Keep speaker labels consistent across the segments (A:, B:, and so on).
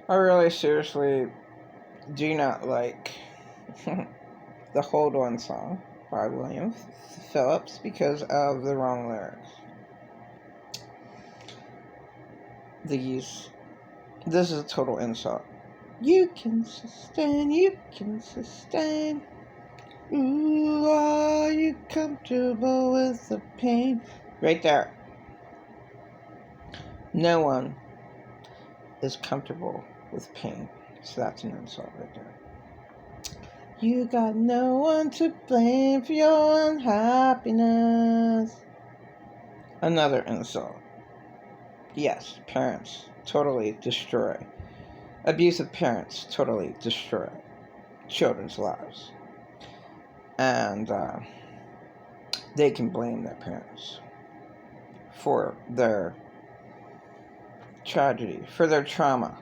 A: I really seriously do not like the Hold On song by William Phillips because of the wrong lyrics. This is a total insult. You can sustain. Ooh, are you comfortable with the pain? Right there. No one is comfortable with pain. So that's an insult right there. You got no one to blame for your unhappiness. Another insult. Yes, parents totally destroy. Abusive parents totally destroy children's lives. And they can blame their parents for their tragedy, for their trauma.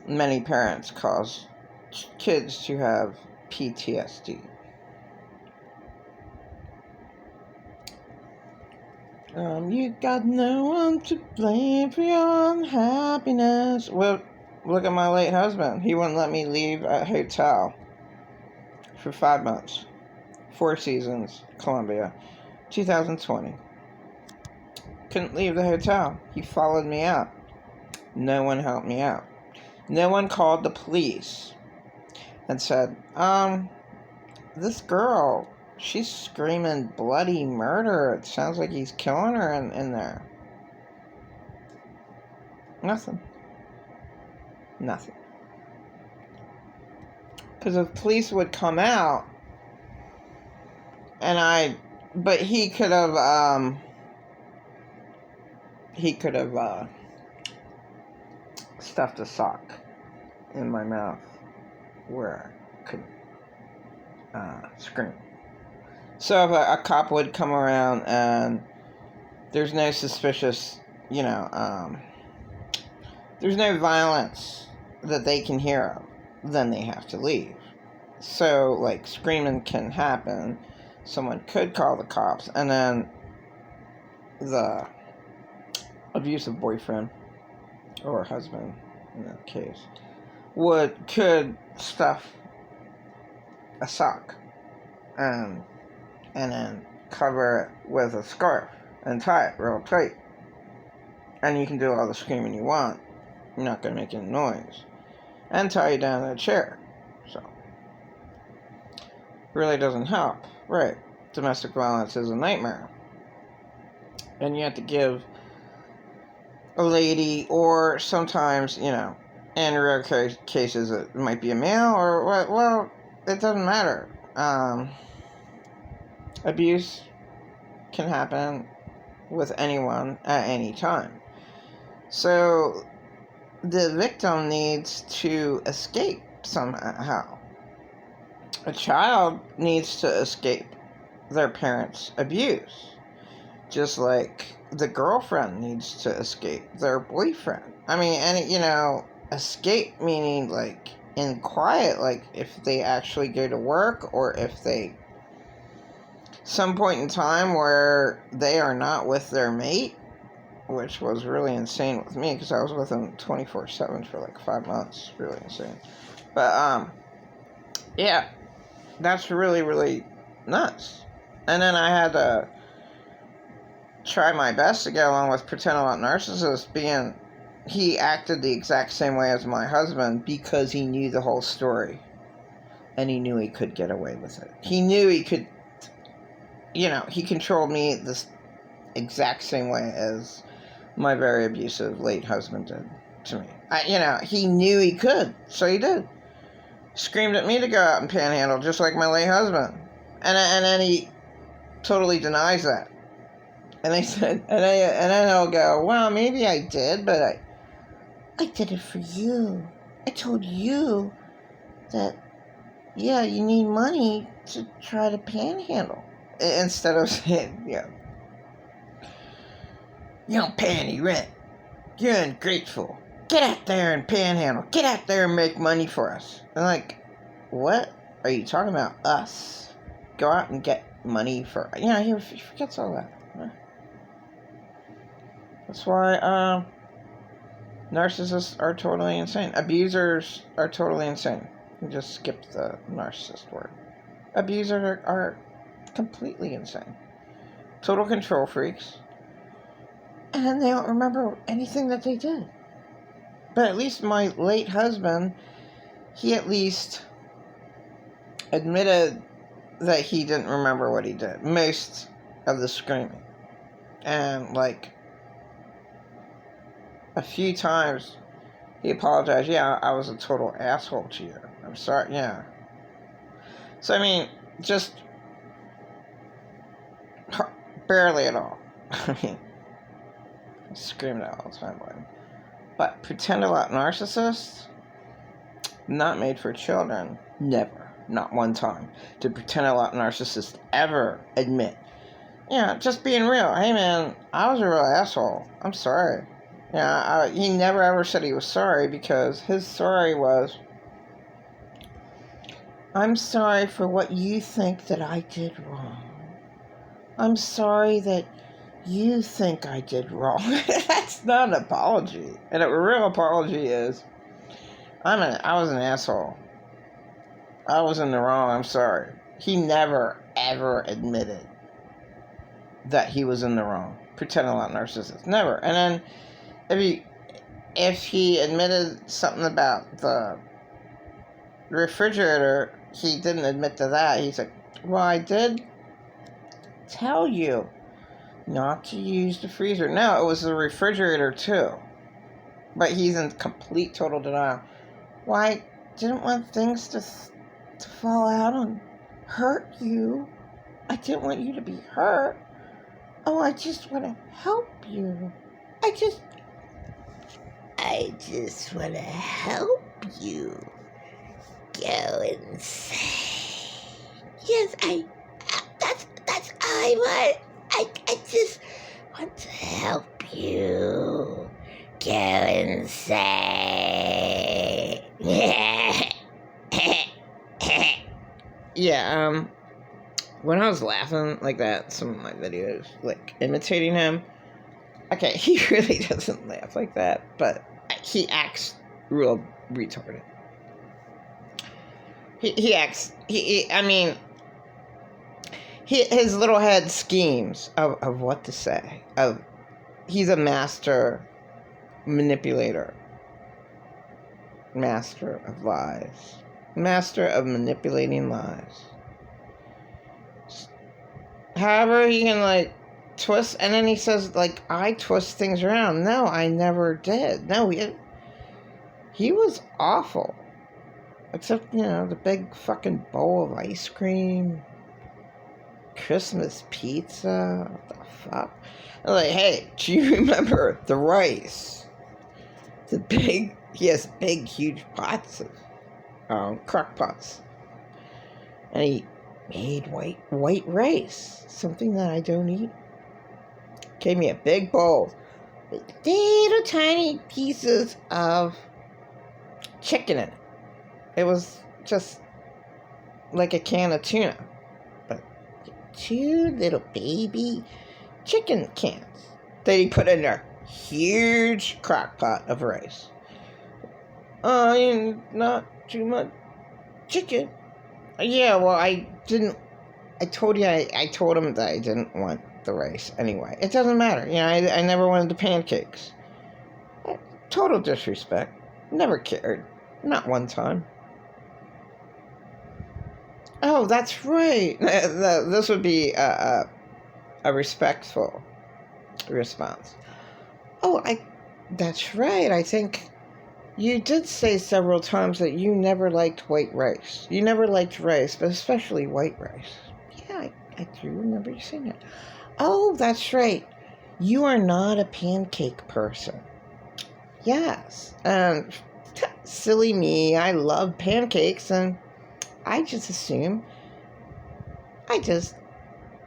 A: Many parents cause kids to have PTSD. You got no one to blame for your unhappiness. Well, look at my late husband. He wouldn't let me leave a hotel for 5 months. 4 seasons, Columbia, 2020. Couldn't leave the hotel. He followed me out. No one helped me out. No one called the police and said, this girl, she's screaming bloody murder. It sounds like he's killing her in there. Nothing. Because if police would come out, but he could have stuffed a sock in my mouth where I could scream. So if a cop would come around and there's no suspicious, there's no violence that they can hear of, then they have to leave. So, like, screaming can happen. Someone could call the cops, and then the abusive boyfriend or husband, in that case, could stuff a sock and then cover it with a scarf and tie it real tight. And you can do all the screaming you want. You're not going to make any noise. And tie you down in a chair. So, really doesn't help. Right. Domestic violence is a nightmare. And you have to give a lady, or sometimes, in rare cases, it might be a male, or, well, it doesn't matter. Abuse can happen with anyone at any time. So, the victim needs to escape somehow. A child needs to escape their parents' abuse. Just like the girlfriend needs to escape their boyfriend. I mean, and escape meaning like in quiet, like if they actually go to work, or if they some point in time where they are not with their mate, which was really insane with me because I was with him 24/7 for like 5 months. Really insane. But yeah, that's really, really nuts. And then I had to try my best to get along with Pretend I'm Not Narcissist, he acted the exact same way as my husband because he knew the whole story. And he knew he could get away with it. He knew he could, he controlled me this exact same way as my very abusive late husband did to me. He knew he could, so he did. Screamed at me to go out and panhandle, just like my late husband. And then he totally denies that. And they said, and then he'll go, well, maybe I did, but I did it for you. I told you that, yeah, you need money to try to panhandle. Instead of saying, you don't pay any rent. You're ungrateful. Get out there and panhandle. Get out there and make money for us. I'm like, what are you talking about? Us. Go out and get money for... he forgets all that. That's why, Narcissists are totally insane. Abusers are totally insane. You just skip the narcissist word. Abusers are completely insane. Total control freaks. And they don't remember anything that they did. But at least my late husband, he at least admitted that he didn't remember what he did. Most of the screaming. And, like, a few times he apologized. Yeah, I was a total asshole to you. I'm sorry. Yeah. So, I mean, just barely at all. I mean, I screamed out all the time. But pretend about narcissists, not made for children. Never. Not one time. Did pretend about narcissists ever admit, yeah, just being real. Hey, man, I was a real asshole. I'm sorry. Yeah, he never ever said he was sorry, because his sorry was, I'm sorry for what you think that I did wrong. I'm sorry that you think I did wrong. That's not an apology. And a real apology is, I was an asshole. I was in the wrong. I'm sorry. He never, ever admitted that he was in the wrong. Pretending like narcissist. Never. And then, if he admitted something about the refrigerator, he didn't admit to that. He's like, well, I did tell you not to use the freezer. No, it was the refrigerator too. But he's in complete total denial. Well, I didn't want things to fall out and hurt you. I didn't want you to be hurt. Oh, I just want to help you. I just want to help you. Go insane. Yes, that's I want. I just want to help you. Go insane. Yeah, when I was laughing like that, some of my videos, like, imitating him, okay, he really doesn't laugh like that, but he acts real retarded. He acts, his little head schemes of what to say. He's a master manipulator. Master of lies. Master of manipulating lies. However, he can, like, twist, and then he says, like, I twist things around. No, I never did. No, he was awful. Except, the big fucking bowl of ice cream. Christmas pizza. What the fuck? I'm like, hey, do you remember the rice? He has big, huge pots of crock pots. And he made white rice. Something that I don't eat. Gave me a big bowl with little tiny pieces of chicken in it. It was just like a can of tuna. But 2 little baby chicken cans that he put in a huge crock pot of rice. Not too much chicken. Yeah, well, I told him that I didn't want the rice anyway. It doesn't matter. I never wanted the pancakes. Total disrespect. Never cared. Not one time. Oh, that's right. This would be a respectful response. Oh, that's right. I think you did say several times that you never liked white rice. You never liked rice, but especially white rice. Yeah, I do remember you saying that. Oh, that's right. You are not a pancake person. Yes. Silly me, I love pancakes, and I just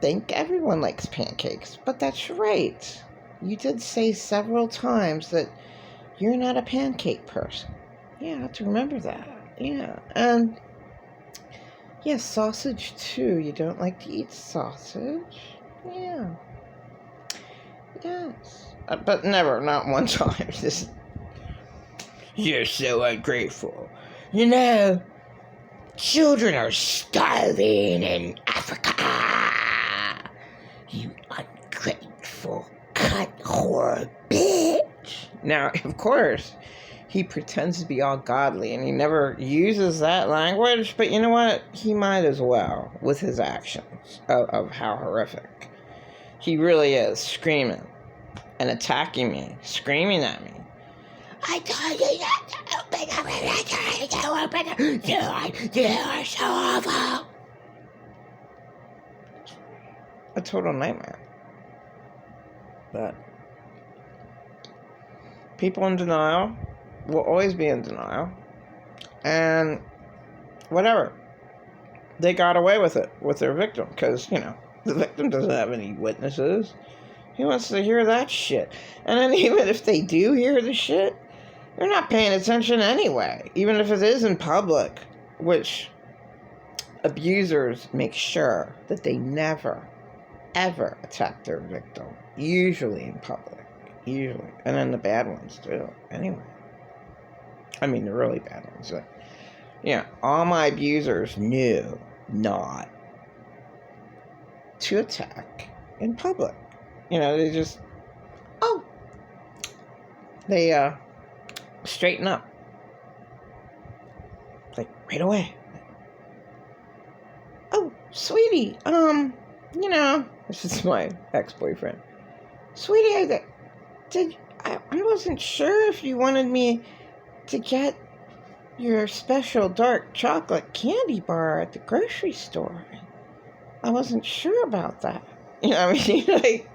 A: think everyone likes pancakes. But that's right. You did say several times that you're not a pancake person. Yeah, I have to remember that. Yeah. And yeah, sausage too. You don't like to eat sausage? Yeah. Yes. But never, not one time. You're so ungrateful. You know, children are starving in Africa. You ungrateful cunt whore bitch. Now, of course, he pretends to be all godly and he never uses that language, but you know what? He might as well with his actions of how horrific. He really is screaming and attacking me, screaming at me. I told you not to open up and I tried to open up. You are so awful. A total nightmare. But people in denial will always be in denial. And whatever. They got away with it with their victim because, you know, the victim doesn't have any witnesses. He wants to hear that shit. And then even if they do hear the shit, they're not paying attention anyway, even if it is in public, which abusers make sure that they never, ever attack their victim, usually in public, usually. And then the bad ones too, anyway. I mean, the really bad ones. Like, yeah, all my abusers knew not to attack in public. You know, they just, they straighten up. Like, right away. Oh, sweetie, you know, this is my ex-boyfriend. Sweetie, I wasn't sure if you wanted me to get your special dark chocolate candy bar at the grocery store. I wasn't sure about that. You know, I mean, like,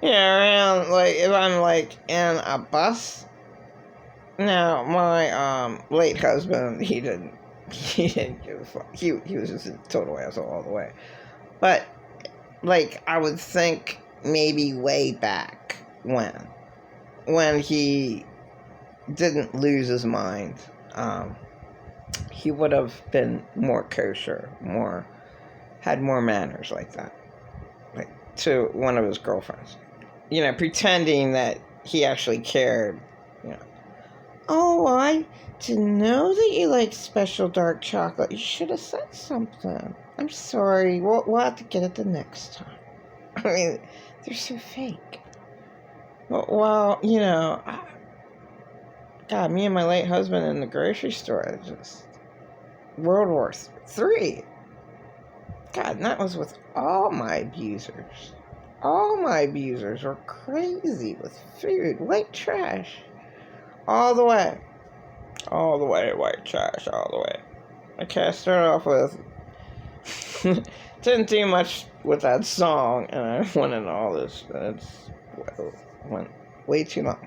A: yeah, around, like, if I'm, like, in a bus. Now, my, late husband, he didn't give a fuck. He was just a total asshole all the way. But, like, I would think maybe way back when he didn't lose his mind, he would have been more kosher, had more manners like that, like, to one of his girlfriends. You know, pretending that he actually cared, you know. Oh, I didn't know that you like special dark chocolate. You should have said something. I'm sorry. We'll have to get it the next time. I mean, they're so fake. Well, you know, God, me and my late husband in the grocery store, just World War III. God, and that was with all my abusers. All my abusers were crazy with food, white trash. All the way. All the way, white trash, all the way. Okay, I started off with... didn't do much with that song, and I went into all this. Went way too long.